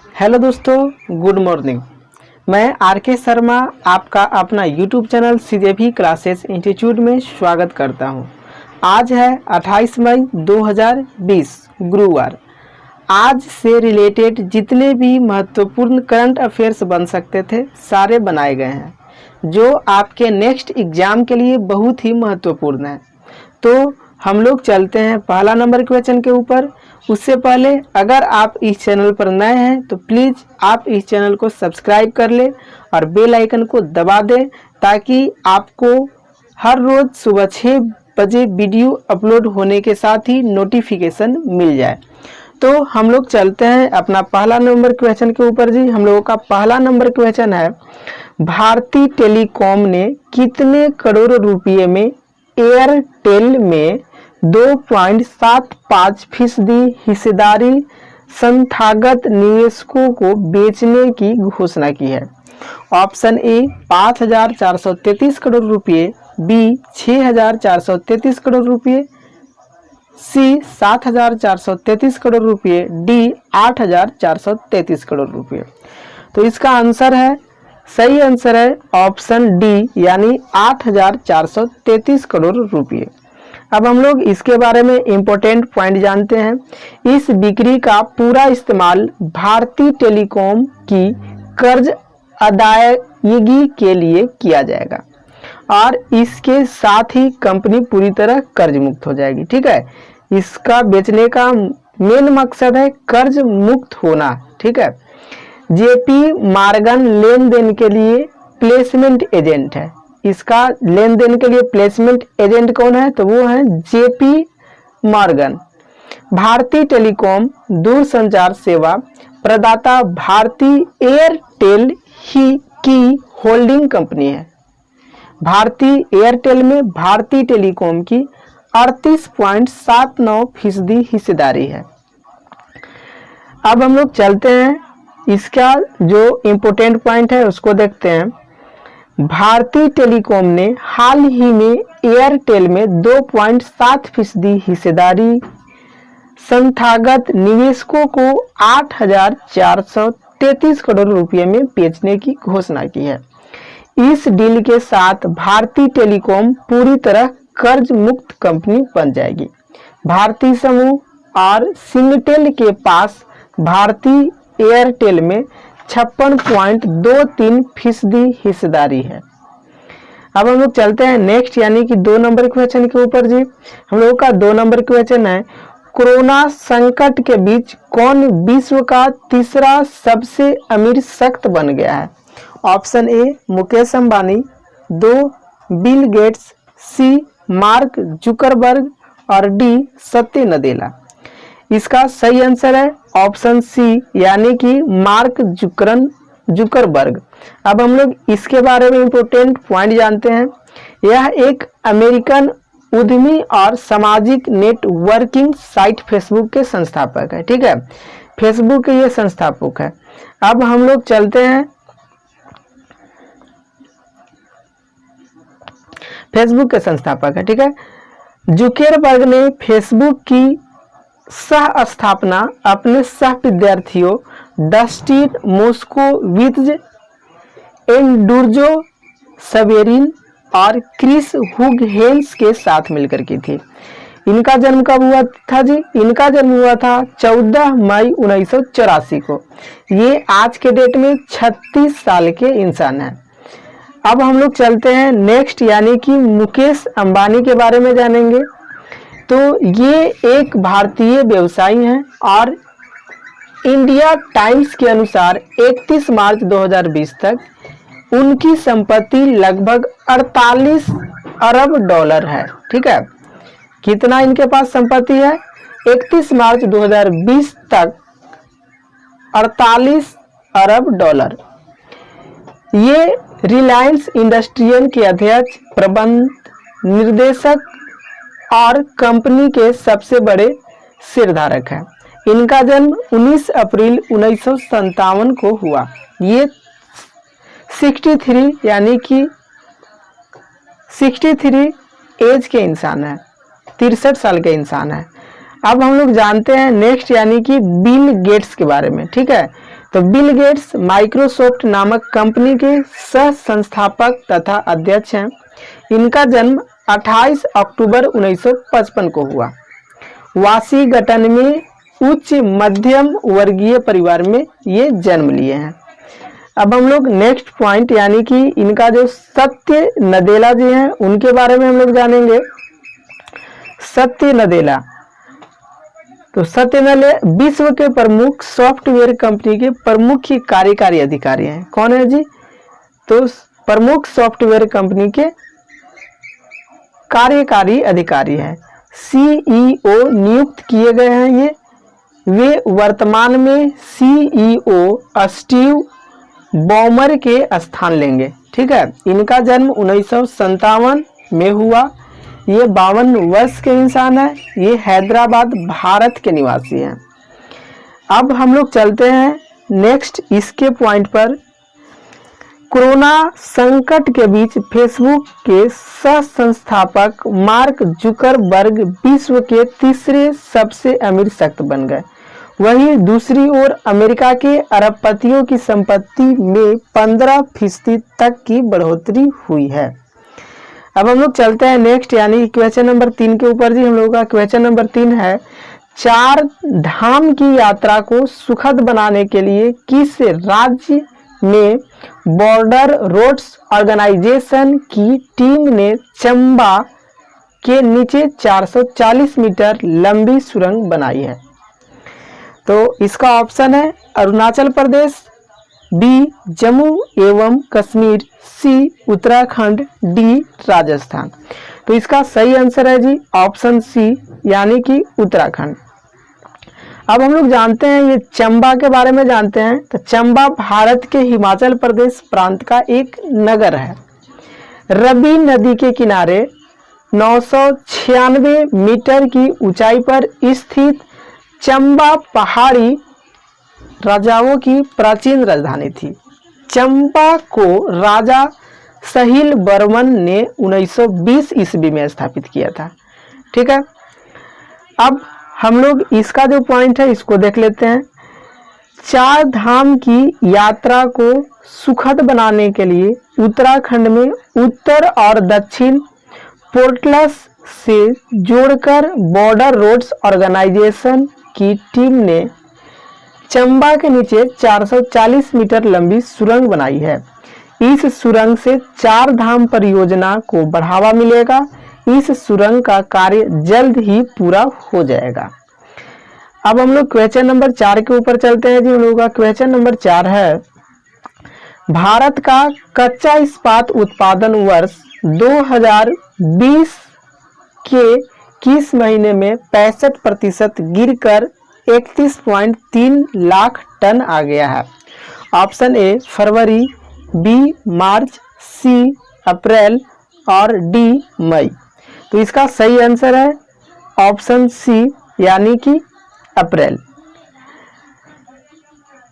Hello दोस्तों, good morning. मैं R K. Sharma आपका अपना YouTube channel CJV classes institute में स्वागत करता हूं। आज है 28 मई 2020 गुरुवार। आज से रिलेटेड जितने भी महत्वपूर्ण करंट अफेयर्स बन सकते थे सारे बनाए गए हैं, जो आपके नेक्स्ट एग्ज़ाम के लिए बहुत ही महत्वपूर्ण है। तो हम लोग चलते हैं पहला नंबर क्वेश्चन के ऊपर। उससे पहले अगर आप इस चैनल पर नए हैं तो प्लीज़ आप इस चैनल को सब्सक्राइब कर लें और बेल आइकन को दबा दें, ताकि आपको हर रोज़ सुबह 6 बजे वीडियो अपलोड होने के साथ ही नोटिफिकेशन मिल जाए। तो हम लोग चलते हैं अपना पहला नंबर क्वेश्चन के ऊपर। जी, हम लोगों का पहला नंबर क्वेश्चन है, भारती टेलीकॉम ने कितने करोड़ रुपये में एयरटेल में 2.75% हिस्सेदारी संस्थागत निवेशकों को बेचने की घोषणा की है? ऑप्शन ए 5,433 करोड़ रुपये, बी 6,433 करोड़ रुपये, सी 7,433 करोड़ रुपये, डी 8,433 करोड़ रुपये। तो इसका आंसर है, सही आंसर है ऑप्शन डी, यानी 8,433 करोड़ रुपये। अब हम लोग इसके बारे में इम्पोर्टेंट पॉइंट जानते हैं। इस बिक्री का पूरा इस्तेमाल भारती टेलीकॉम की कर्ज अदायगी के लिए किया जाएगा और इसके साथ ही कंपनी पूरी तरह कर्ज मुक्त हो जाएगी। ठीक है, इसका बेचने का मेन मकसद है कर्ज मुक्त होना। ठीक है, JP मॉर्गन लेन देन के लिए प्लेसमेंट एजेंट है। इसका लेन देन के लिए प्लेसमेंट एजेंट कौन है? तो वो है JP मॉर्गन। भारती टेलीकॉम दूरसंचार सेवा प्रदाता भारती एयरटेल ही की होल्डिंग कंपनी है। भारती एयरटेल में भारती टेलीकॉम की 38.79% हिस्सेदारी है। अब हम लोग चलते हैं, इसका जो इम्पोर्टेंट पॉइंट है उसको देखते हैं। भारती टेलीकॉम ने हाल ही में एयरटेल में 2.7% हिस्सेदारी संस्थागत निवेशकों को 8,433 करोड़ रुपये में बेचने की घोषणा की है। इस डील के साथ भारती टेलीकॉम पूरी तरह कर्ज मुक्त कंपनी बन जाएगी। भारती समूह और सिंगटेल के पास भारती एयरटेल में 56.23% हिस्सेदारी है। अब हम लोग चलते हैं नेक्स्ट, यानी कि 2 नंबर क्वेश्चन के ऊपर। जी, हम लोगों का 2 नंबर क्वेश्चन है, कोरोना संकट के बीच कौन विश्व का तीसरा सबसे अमीर शख्स बन गया है? Option A Mukesh Ambani, 2 Bill Gates, C Mark Zuckerberg और डी सत्य नदेला। इसका सही आंसर है ऑप्शन सी, यानी कि मार्क जुकरबर्ग। अब हम लोग इसके बारे में इम्पोर्टेंट पॉइंट जानते हैं। यह एक अमेरिकन उद्यमी और सामाजिक नेटवर्किंग साइट फेसबुक के संस्थापक है। ठीक है, फेसबुक के ये संस्थापक है। अब हम लोग चलते हैं, फेसबुक के संस्थापक है। ठीक है, जुकरबर्ग ने फेसबुक की सह स्थापना अपने सह विद्यार्थियों डस्टिन मोस्कोविट्ज, एंडुर्जो सवेरिन और क्रिस हुगहेन्स के साथ मिलकर की थी। इनका जन्म कब हुआ था? जी, इनका जन्म हुआ था 14 मई 1984 को। ये आज के डेट में 36 साल के इंसान हैं। अब हम लोग चलते हैं नेक्स्ट, यानी कि मुकेश अंबानी के बारे में जानेंगे। तो ये एक भारतीय व्यवसायी हैं और इंडिया टाइम्स के अनुसार 31 मार्च 2020 तक उनकी संपत्ति लगभग 48 अरब डॉलर है। ठीक है, कितना इनके पास संपत्ति है? 31 मार्च 2020 तक 48 अरब डॉलर। ये रिलायंस इंडस्ट्रियल के अध्यक्ष, प्रबंध निर्देशक और कंपनी के सबसे बड़े शेयरधारक हैं। इनका जन्म 19 अप्रैल 1957 को हुआ। ये 63 यानी कि 63 एज के इंसान है, 63 साल के इंसान है। अब हम लोग जानते हैं नेक्स्ट यानी कि बिल गेट्स के बारे में। ठीक है, तो बिल गेट्स माइक्रोसॉफ्ट नामक कंपनी के सह संस्थापक तथा अध्यक्ष हैं। इनका जन्म 28 अक्टूबर 1955 को हुआ। वाशिंगटन में उच्च मध्यम वर्गीय परिवार में ये जन्म लिए हैं। अब हम लोग नेक्स्ट पॉइंट यानी कि इनका जो सत्य नदेला जी हैं उनके बारे में हम लोग जानेंगे। सत्य नदेला, तो सत्य नदेला विश्व के प्रमुख सॉफ्टवेयर कंपनी के प्रमुख कार्यकारी अधिकारी हैं। कौन है जी? तो प्रमुख सॉफ्टवेयर कंपनी के कार्यकारी अधिकारी हैं, सीईओ नियुक्त किए गए हैं ये। वे वर्तमान में सीईओ स्टीव बॉमर के स्थान लेंगे। ठीक है, इनका जन्म 1957 में हुआ। ये 52 वर्ष के इंसान है। ये हैदराबाद भारत के निवासी हैं। अब हम लोग चलते हैं नेक्स्ट इसके पॉइंट पर। कोरोना संकट के बीच फेसबुक के सह संस्थापक मार्क जुकरबर्ग विश्व के तीसरे सबसे अमीर शख्स बन गए। वहीं दूसरी ओर अमेरिका के अरबपतियों की संपत्ति में 15% तक की बढ़ोतरी हुई है। अब हम लोग चलते हैं नेक्स्ट यानी क्वेश्चन नंबर 3 के ऊपर जी। हम लोगों का क्वेश्चन नंबर 3 है, 4 धाम की यात्रा को सुखद बनाने के लिए किस राज्य में बॉर्डर रोड्स ऑर्गेनाइजेशन की टीम ने चंबा के नीचे 440 मीटर लंबी सुरंग बनाई है? तो इसका ऑप्शन है अरुणाचल प्रदेश, बी जम्मू एवं कश्मीर, सी उत्तराखंड, डी राजस्थान। तो इसका सही आंसर है जी ऑप्शन सी यानी कि उत्तराखंड। अब हम लोग जानते हैं ये चंबा के बारे में जानते हैं। तो चंबा भारत के हिमाचल प्रदेश प्रांत का एक नगर है। रवि नदी के किनारे 996 मीटर की ऊंचाई पर स्थित चंबा पहाड़ी राजाओं की प्राचीन राजधानी थी। चंबा को राजा सहिल बर्मन ने 1920 ईस्वी में स्थापित किया था। ठीक है, अब हम लोग इसका जो पॉइंट है इसको देख लेते हैं। 4 धाम की यात्रा को सुखद बनाने के लिए उत्तराखंड में उत्तर और दक्षिण पोर्टल्स से जोड़कर बॉर्डर रोड्स ऑर्गेनाइजेशन की टीम ने चंबा के नीचे 440 मीटर लंबी सुरंग बनाई है। इस सुरंग से 4 धाम परियोजना को बढ़ावा मिलेगा। इस सुरंग का कार्य जल्द ही पूरा हो जाएगा। अब हम लोग क्वेश्चन नंबर 4 के ऊपर चलते हैं जी। हम लोगों का क्वेश्चन नंबर 4 है, भारत का कच्चा इस्पात उत्पादन वर्ष 2020 के किस महीने में 65% गिरकर 31.3 लाख टन आ गया है? ऑप्शन ए फरवरी, बी मार्च, सी अप्रैल और डी मई। तो इसका सही आंसर है ऑप्शन सी यानी कि अप्रैल।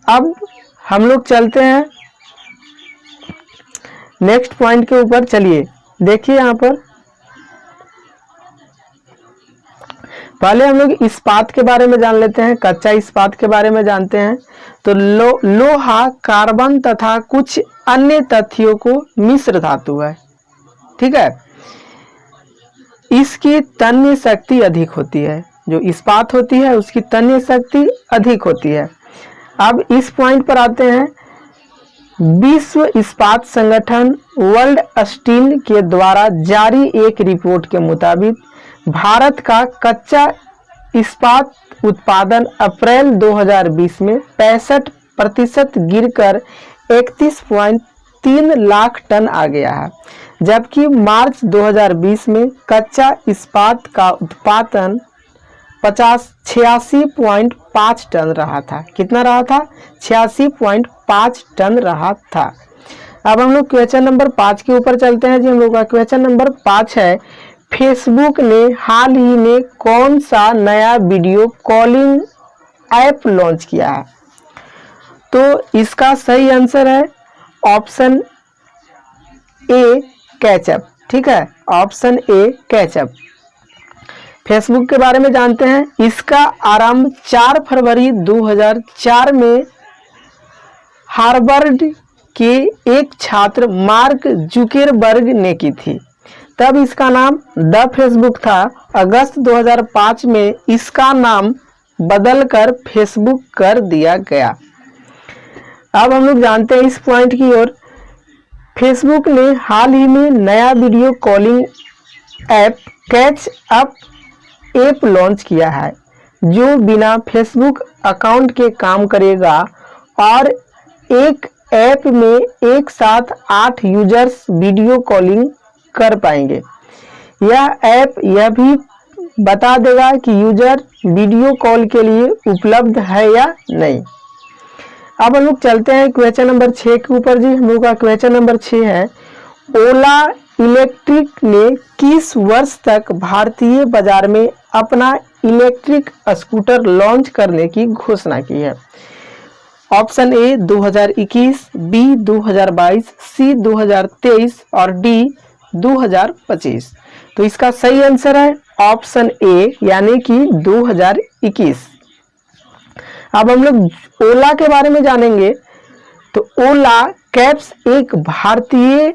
अब हम लोग चलते हैं नेक्स्ट पॉइंट के ऊपर। चलिए देखिए यहाँ पर पहले हम लोग इस्पात के बारे में जान लेते हैं, कच्चा इस्पात के बारे में जानते हैं। तो लोहा कार्बन तथा कुछ अन्य तत्वों को मिश्र धातु है। ठीक है, इसकी तन्य शक्ति अधिक होती है। जो इस्पात होती है उसकी तन्य शक्ति अधिक होती है। अब इस पॉइंट पर आते हैं। विश्व इस्पात संगठन वर्ल्ड स्टील के द्वारा जारी एक रिपोर्ट के मुताबिक भारत का कच्चा इस्पात उत्पादन अप्रैल 2020 में 65% गिरकर 31.3 लाख टन आ गया है, जबकि मार्च 2020 में कच्चा इस्पात का उत्पादन 86.5 टन रहा था। कितना रहा था? 86.5 टन रहा था। अब हम लोग क्वेश्चन नंबर 5 के ऊपर चलते हैं जी। हम लोग का क्वेश्चन नंबर 5 है, फेसबुक ने हाल ही में कौन सा नया वीडियो कॉलिंग ऐप लॉन्च किया है? तो इसका सही आंसर है ऑप्शन ए कैचअप। ठीक है, ऑप्शन ए कैचअप। फेसबुक के बारे में जानते हैं। इसका आरंभ 4 फरवरी 2004 में हार्वर्ड के एक छात्र मार्क जुकेरबर्ग ने की थी। तब इसका नाम द फेसबुक था। अगस्त 2005 में इसका नाम बदलकर फेसबुक कर दिया गया। अब हम लोग जानते हैं इस पॉइंट की ओर। फेसबुक ने हाल ही में नया video calling app catch up app launch किया है, जो बिना फेसबुक अकाउंट के काम करेगा और एक ऐप में एक साथ 8 यूजर्स वीडियो कॉलिंग कर पाएंगे। यह ऐप यह भी बता देगा कि यूजर वीडियो कॉल के लिए उपलब्ध है या नहीं। अब हम लोग चलते हैं क्वेश्चन नंबर 6 के ऊपर जी। हम लोग का क्वेश्चन नंबर 6 है, ओला इलेक्ट्रिक ने किस वर्ष तक भारतीय बाजार में अपना इलेक्ट्रिक स्कूटर लॉन्च करने की घोषणा की है? ऑप्शन ए 2021, बी 2022, सी 2023 और डी 2025। तो इसका सही आंसर है ऑप्शन ए यानी कि 2021। अब हम लोग ओला के बारे में जानेंगे। तो ओला कैब्स एक भारतीय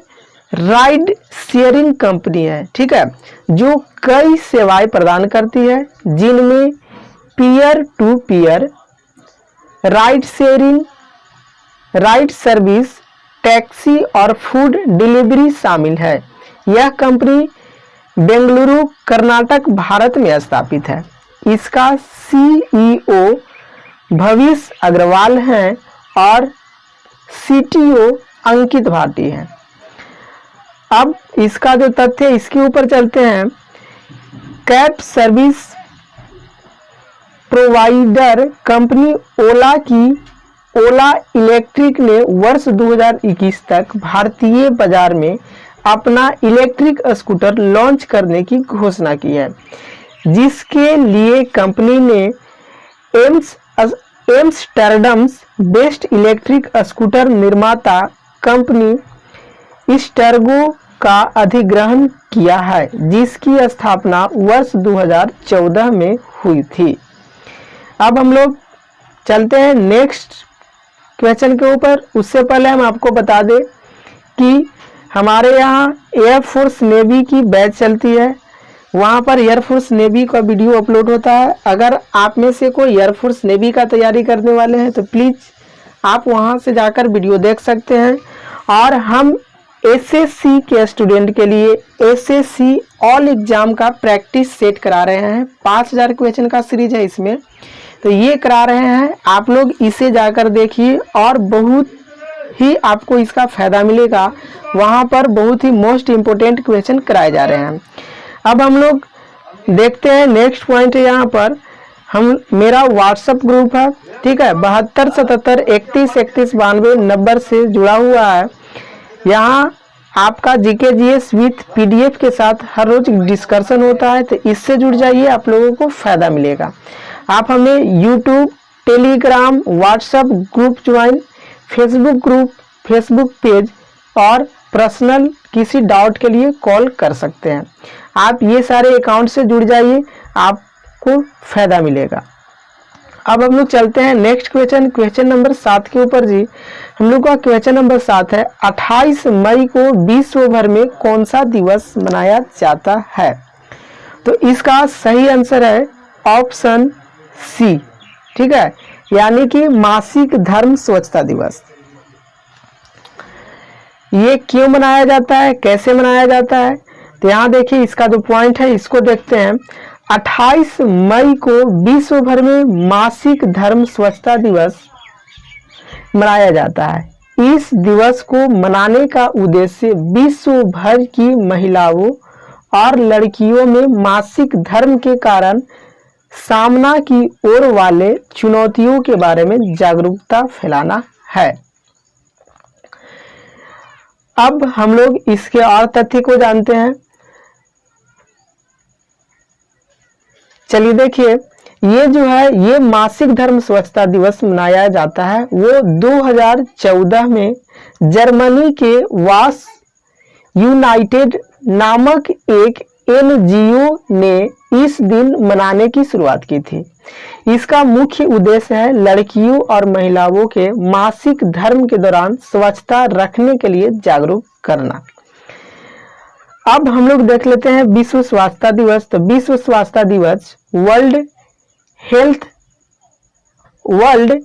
राइड शेयरिंग कंपनी है, ठीक है, जो कई सेवाएं प्रदान करती है, जिनमें peer to peer ride sharing, ride service, taxi और फूड डिलीवरी शामिल है। यह कंपनी बेंगलुरु, कर्नाटक, भारत में स्थापित है। इसका सीईओ भविष्य अग्रवाल हैं और सीटीओ अंकित भाटी हैं। अब इसका जो तथ्य है इसके ऊपर चलते हैं। कैब सर्विस प्रोवाइडर कंपनी ओला की ओला इलेक्ट्रिक ने वर्ष 2021 तक भारतीय बाजार में अपना इलेक्ट्रिक स्कूटर लॉन्च करने की घोषणा की है, जिसके लिए कंपनी ने एम्स्टर्डम बेस्ड इलेक्ट्रिक स्कूटर निर्माता कंपनी स्टर्गो का अधिग्रहण किया है, जिसकी स्थापना वर्ष 2014 में हुई थी। अब हम लोग चलते हैं नेक्स्ट क्वेश्चन के ऊपर। उससे पहले हम आपको बता दें कि हमारे यहाँ एयरफोर्स नेवी की बैच चलती है, वहाँ पर एयरफोर्स नेवी का वीडियो अपलोड होता है। अगर आप में से कोई एयरफोर्स नेवी का तैयारी करने वाले हैं तो प्लीज़ आप वहाँ से जाकर वीडियो देख सकते हैं। और हम एसएससी के स्टूडेंट के लिए एसएससी ऑल एग्जाम का प्रैक्टिस सेट करा रहे हैं। 5000 क्वेश्चन का सीरीज है इसमें, तो ये करा रहे हैं। आप लोग इसे जाकर देखिए और बहुत ही आपको इसका फ़ायदा मिलेगा। वहाँ पर बहुत ही मोस्ट इम्पोर्टेंट क्वेश्चन कराए जा रहे हैं। अब हम लोग देखते हैं नेक्स्ट पॉइंट है। यहाँ पर मेरा व्हाट्सएप ग्रुप है, ठीक है, 72 77 31 31 92 नंबर से जुड़ा हुआ है। यहाँ आपका जीके जीएस विथ पीडीएफ के साथ हर रोज डिस्कशन होता है, तो इससे जुड़ जाइए, आप लोगों को फ़ायदा मिलेगा। आप हमें YouTube, Telegram, WhatsApp group join, Facebook group, Facebook page और पर्सनल किसी डाउट के लिए कॉल कर सकते हैं। आप ये सारे अकाउंट से जुड़ जाइए, आपको फ़ायदा मिलेगा। अब हम लोग चलते हैं नेक्स्ट क्वेश्चन नंबर 7 के ऊपर जी। हम लोग का क्वेश्चन नंबर 7 है, 28 मई को विश्व भर में कौन सा दिवस मनाया जाता है? तो इसका सही आंसर है ऑप्शन सी, ठीक है, यानी कि मासिक धर्म स्वच्छता दिवस। ये क्यों मनाया जाता है, कैसे मनाया जाता है? तो यहाँ देखिए इसका जो पॉइंट है इसको देखते हैं। 28 मई को विश्व भर में मासिक धर्म स्वच्छता दिवस मनाया जाता है। इस दिवस को मनाने का उद्देश्य विश्व भर की महिलाओं और लड़कियों में मासिक धर्म के कारण सामना की ओर वाले चुनौतियों के बारे में जागरूकता फैलाना है। अब हम लोग इसके और तथ्य को जानते हैं। चलिए देखिए, ये जो है ये मासिक धर्म स्वच्छता दिवस मनाया जाता है वो 2014 में जर्मनी के वास यूनाइटेड नामक एक एनजीओ ने इस दिन मनाने की शुरुआत की थी। इसका मुख्य उद्देश्य है लड़कियों और महिलाओं के मासिक धर्म के दौरान स्वच्छता रखने के लिए जागरूक करना। अब हम लोग देख लेते हैं विश्व स्वास्थ्य दिवस। तो विश्व स्वास्थ्य दिवस वर्ल्ड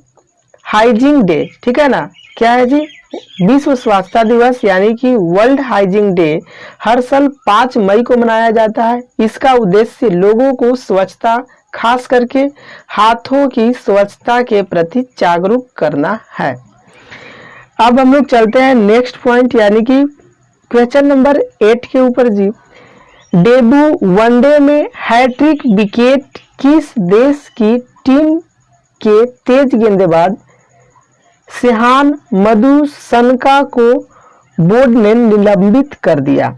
हाइजीन डे, ठीक है ना, क्या है जी, विश्व स्वास्थ्य दिवस यानी कि वर्ल्ड हाइजीन डे हर साल 5 मई को मनाया जाता है। इसका उद्देश्य लोगों को स्वच्छता, खास करके हाथों की स्वच्छता के प्रति जागरूक करना है। अब हम लोग चलते हैं नेक्स्ट पॉइंट यानी कि क्वेश्चन नंबर 8 के ऊपर जी। डेब्यू वनडे में हैट्रिक विकेट किस देश की टीम के तेज गेंदबाज शेहान मधुसनका को बोर्ड ने निलंबित कर दिया?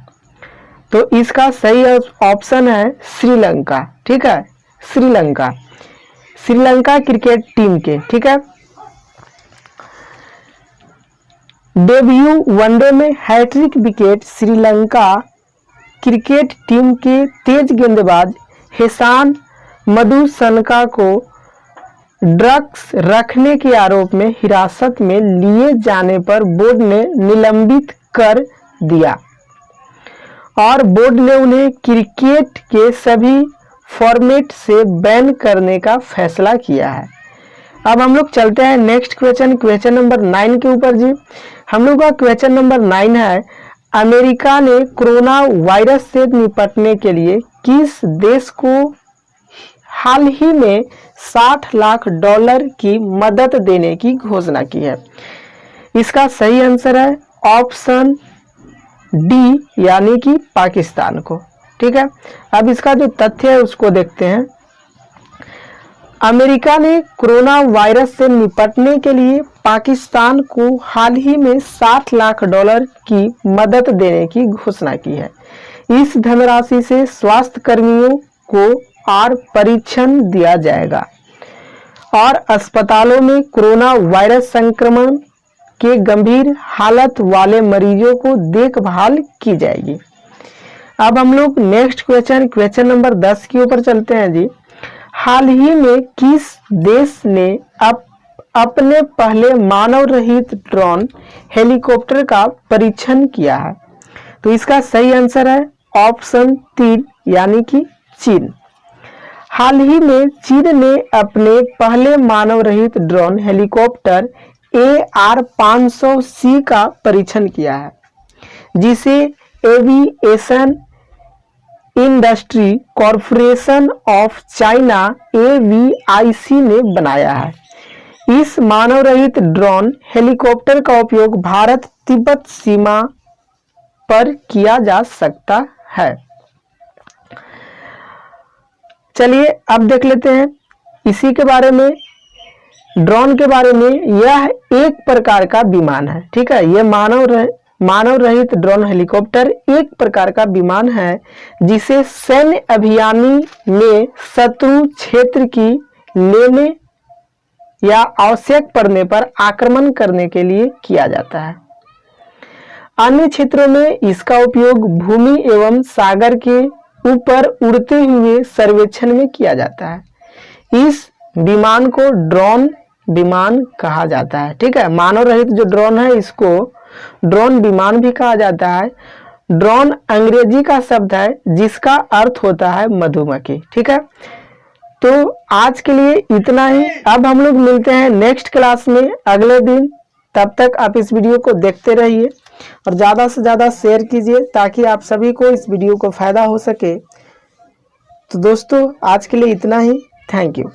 तो इसका सही ऑप्शन है श्रीलंका, ठीक है, श्रीलंका क्रिकेट टीम के, ठीक है। डेब्यू वनडे में hat trick wicket Sri Lanka cricket team के तेज गेंदबाज शेहान मधुसनका को ड्रग्स रखने के आरोप में हिरासत में लिए जाने पर बोर्ड ने निलंबित कर दिया और बोर्ड ने उन्हें क्रिकेट के सभी फॉर्मेट से बैन करने का फैसला किया है। अब हम लोग चलते हैं नेक्स्ट क्वेश्चन नंबर 9 के ऊपर जी। हम लोग का क्वेश्चन नंबर 9 है, अमेरिका ने कोरोना वायरस से निपटने के लिए किस देश को हाल ही में $60 लाख की मदद देने की घोषणा की है? इसका सही आंसर है ऑप्शन डी यानी कि पाकिस्तान को, ठीक है। अब इसका जो तथ्य है उसको देखते हैं। अमेरिका ने कोरोना वायरस से निपटने के लिए पाकिस्तान को हाल ही में $60 लाख की मदद देने की घोषणा की है। इस धनराशि से स्वास्थ्य कर्मियों को और परीक्षण दिया जाएगा और अस्पतालों में कोरोना वायरस संक्रमण के गंभीर हालत वाले मरीजों को देखभाल की जाएगी। अब हम लोग नेक्स्ट क्वेश्चन नंबर 10 के ऊपर चलते हैं जी। हाल ही में किस देश ने अपने पहले मानव रहित ड्रोन हेलीकॉप्टर का परीक्षण किया है? तो इसका सही आंसर है ऑप्शन 3 यानी कि चीन। हाल ही में चीन ने अपने पहले मानव रहित ड्रोन हेलीकॉप्टर AR-500C का परीक्षण किया है, जिसे aviation industry corporation of China AVIC ने बनाया है। इस मानव रहित ड्रोन हेलीकॉप्टर का उपयोग भारत तिब्बत सीमा पर किया जा सकता है। चलिए अब देख लेते हैं इसी के बारे में, ड्रोन के बारे में। यह एक प्रकार का विमान है, ठीक है। यह मानव रहित ड्रोन हेलीकॉप्टर एक प्रकार का विमान है जिसे सैन्य अभियानी में शत्रु क्षेत्र की लेने या आवश्यक पड़ने पर आक्रमण करने के लिए किया जाता है। अन्य क्षेत्रों में इसका उपयोग भूमि एवं सागर के ऊपर उड़ते हुए सर्वेक्षण में किया जाता है। इस विमान को ड्रोन विमान कहा जाता है, ठीक है। मानव रहित जो ड्रोन है इसको ड्रोन विमान भी कहा जाता है। ड्रोन अंग्रेजी का शब्द है जिसका अर्थ होता है मधुमक्खी, ठीक है। तो आज के लिए इतना ही। अब हम लोग मिलते हैं नेक्स्ट क्लास में अगले दिन। तब तक आप इस वीडियो को देखते रहिए और ज़्यादा से ज़्यादा शेयर कीजिए ताकि आप सभी को इस वीडियो को फायदा हो सके। तो दोस्तों आज के लिए इतना ही। Thank you.